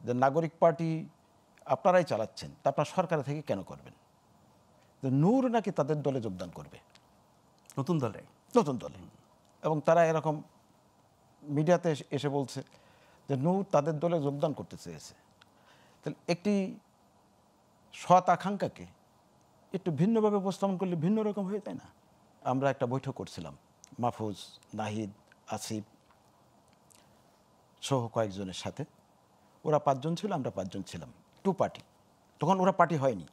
যে নাগরিক পার্টি আপনারাই চালাচ্ছেন, তা আপনার সরকার থেকে কেন করবেন? যে নূর নাকি তাদের দলে যোগদান করবে, নতুন দলে। এবং তারা এরকম মিডিয়াতে এসে বলছে যে নূর তাদের দলে যোগদান করতে চেয়েছে। তাহলে একটি সৎ আকাঙ্ক্ষাকে একটু ভিন্নভাবে উপস্থাপন করলে ভিন্ন রকম হয়ে যায় না? আমরা একটা বৈঠক করছিলাম, মাহফুজ, নাহিদ, আসিফ সহ কয়েকজনের সাথে। ওরা 5 জন ছিল, আমরা 5 জন ছিলাম, 2 পার্টি। তখন ওরা পার্টি হয়নি,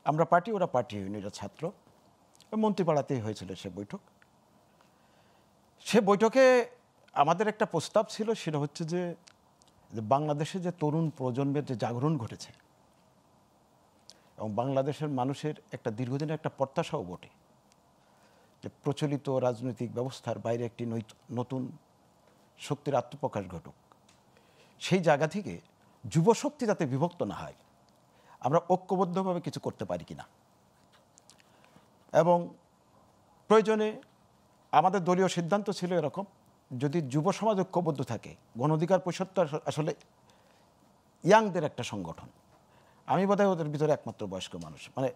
আমরা পার্টি, ওরা পার্টি হয়নি, ওরা ছাত্র। মন্ত্রীপাড়াতেই হয়েছিল সে বৈঠক। সে বৈঠকে আমাদের একটা প্রস্তাব ছিল, সেটা হচ্ছে যে বাংলাদেশে যে তরুণ প্রজন্মের যে জাগরণ ঘটেছে এবং বাংলাদেশের মানুষের একটা দীর্ঘদিনের একটা প্রত্যাশাও বটে যে প্রচলিত রাজনৈতিক ব্যবস্থার বাইরে একটি নতুন শক্তির আত্মপ্রকাশ ঘটুক। সেই জায়গা থেকে যুবশক্তি যাতে বিভক্ত না হয়, আমরা ঐক্যবদ্ধভাবে কিছু করতে পারি কিনা, এবং প্রয়োজনে আমাদের দলীয় সিদ্ধান্ত ছিল এরকম, যদি যুব সমাজ ঐক্যবদ্ধ থাকে, গণ অধিকার পরিষদ তো আসলে ইয়াংদের একটা সংগঠন। আমি বোধহয় ওদের ভিতরে একমাত্র বয়স্ক মানুষ, মানে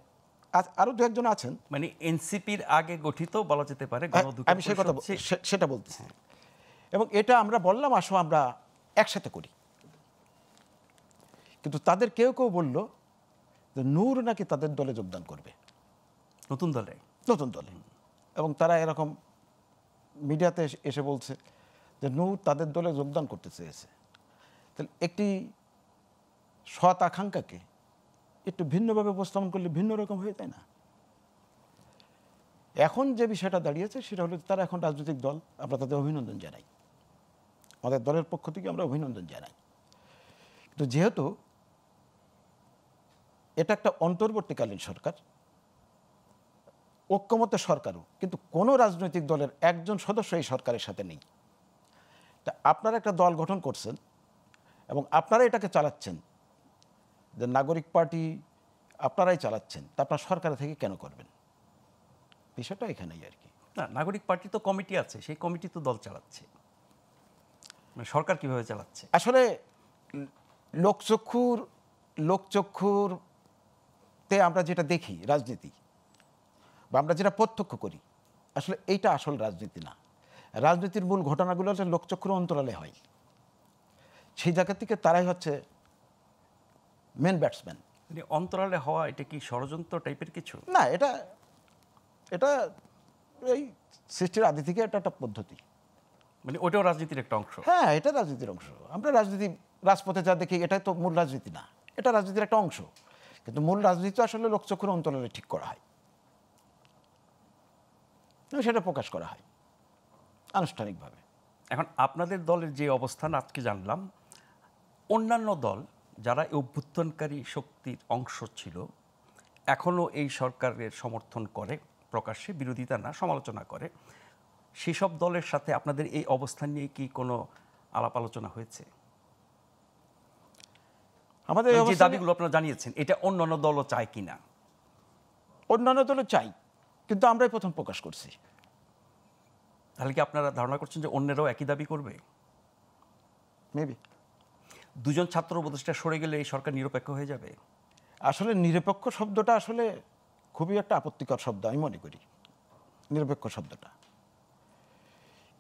আরো 2-1 জন আছেন, মানে এনসিপির আগে গঠিত বলা যেতে পারে। আমি সেই কথা সেটা বলতেছি। এবং এটা আমরা বললাম আসো আমরা একসাথে করি, কিন্তু তাদের কেউ কেউ বলল যে নূর নাকি তাদের দলে যোগদান করবে, নতুন দলে। এবং তারা এরকম মিডিয়াতে এসে বলছে যে নূর তাদের দলে যোগদান করতে চেয়েছে। তাহলে একটি সৎ আকাঙ্ক্ষাকে একটু ভিন্নভাবে উপস্থাপন করলে ভিন্ন রকম হয়ে যায় না? এখন যে বিষয়টা দাঁড়িয়েছে সেটা হলো তারা এখন রাজনৈতিক দল, আমরা তাদের অভিনন্দন জানাই, আমাদের দলের পক্ষ থেকে আমরা অভিনন্দন জানাই। কিন্তু যেহেতু এটা একটা অন্তর্বর্তীকালীন সরকার, ঐক্যমত্য সরকারও, কিন্তু কোনো রাজনৈতিক দলের একজন সদস্য এই সরকারের সাথে নেই। তা আপনারা একটা দল গঠন করছেন এবং আপনারা এটাকে চালাচ্ছেন, যে নাগরিক পার্টি আপনারাই চালাচ্ছেন, তা আপনার সরকার থেকে কেন করবেন? বিষয়টা এখানেই আর কি। না, নাগরিক পার্টি তো কমিটি আছে, সেই কমিটি তো দল চালাচ্ছে, মানে সরকার কিভাবে চালাচ্ছে? আসলে লোকচক্ষুরতে আমরা যেটা দেখি রাজনীতি, বা আমরা যেটা প্রত্যক্ষ করি, আসলে এইটা আসল রাজনীতি না। রাজনীতির মূল ঘটনাগুলো হচ্ছে লোকচক্ষুর অন্তরালে হয়, সেই জায়গা থেকে তারাই হচ্ছে মেন ব্যাটসম্যান। মানে অন্তরালে হওয়া, এটা কি ষড়যন্ত্র টাইপের কিছু? না, এটা এই সৃষ্টির আদি থেকে এটা একটা পদ্ধতি। মানে ওটাও রাজনীতির একটা অংশ? হ্যাঁ, এটা রাজনীতির অংশ। আমরা রাজনীতি রাজপথে যা দেখি, এটা তো মূল রাজনীতি না, এটা রাজনীতির একটা অংশ। কিন্তু মূল রাজনীতি আসলে লোকচক্ষুর অন্তরালে ঠিক করা হয়, সেটা প্রকাশ করা হয় আনুষ্ঠানিকভাবে। এখন আপনাদের দলের যে অবস্থান আজকে জানলাম, অন্যান্য দল যারা অভ্যুত্থানকারী শক্তির অংশ ছিল, এখনও এই সরকারের সমর্থন করে, প্রকাশ্যে বিরোধিতা না, সমালোচনা করে, সেসব দলের সাথে আপনাদের এই অবস্থান নিয়ে কি কোনো আলাপ আলোচনা হয়েছে? আমাদের যে দাবিগুলো আপনারা জানিয়েছেন, এটা অন্যান্য দলও চায় কিনা? অন্যান্য দলও চাই, কিন্তু আমরাই প্রথম প্রকাশ করছি। তাহলে কি আপনারা ধারণা করছেন যে অন্যরাও একই দাবি করবে? মেবি। 2 জন ছাত্র উপদেষ্টা সরে গেলে এই সরকার নিরপেক্ষ হয়ে যাবে? আসলে নিরপেক্ষ শব্দটা আসলে খুবই একটা আপত্তিকর শব্দ আমি মনে করি, নিরপেক্ষ শব্দটা।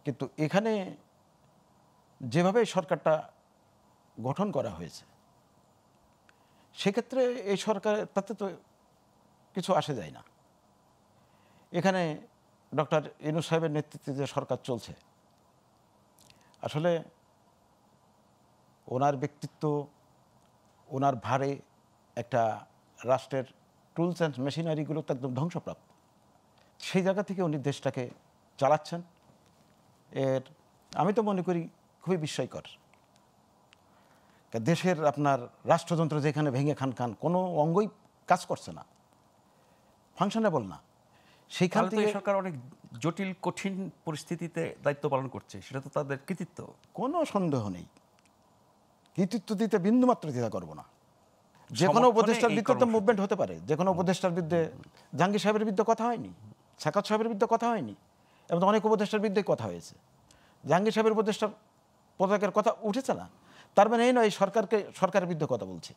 কিন্তু এখানে যেভাবে এই সরকারটা গঠন করা হয়েছে, সেক্ষেত্রে এই সরকারের তাতে তো কিছু আসে যায় না। এখানে ডক্টর ইউনূস সাহেবের নেতৃত্বে যে সরকার চলছে, আসলে ওনার ব্যক্তিত্ব, ওনার ভারে একটা রাষ্ট্রের টুলস অ্যান্ড মেশিনারিগুলো তো একদম ধ্বংসপ্রাপ্ত। সেই জায়গা থেকে উনি দেশটাকে চালাচ্ছেন, এর আমি তো মনে করি খুবই বিস্ময়কর। দেশের আপনার রাষ্ট্রযন্ত্র যেখানে ভেঙে খান কোনো অঙ্গই কাজ করছে না, ফাংশনেবল না, সেইখান থেকে সরকার অনেক জটিল কঠিন পরিস্থিতিতে দায়িত্ব পালন করছে, সেটা তো তাদের কৃতিত্ব, কোনো সন্দেহ নেই। কৃতিত্ব দিতে বিন্দুমাত্র দ্বিধা করবো না। যে কোনো উপদেষ্টার বিরুদ্ধে তো মুভমেন্ট হতে পারে, যে কোনো উপদেষ্টার বিরুদ্ধে জাহাঙ্গীর সাহেবের বিরুদ্ধে কথা হয়নি, সাকাত সাহেবের বিরুদ্ধে কথা হয়নি, এবং অনেক উপদেষ্টার বিরুদ্ধে কথা হয়েছে। জাহাঙ্গীর সাহেবের উপদেষ্টার পদত্যাগের কথা উঠেছে না, তার মানে এই নয় সরকারের বিরুদ্ধে কথা বলছি।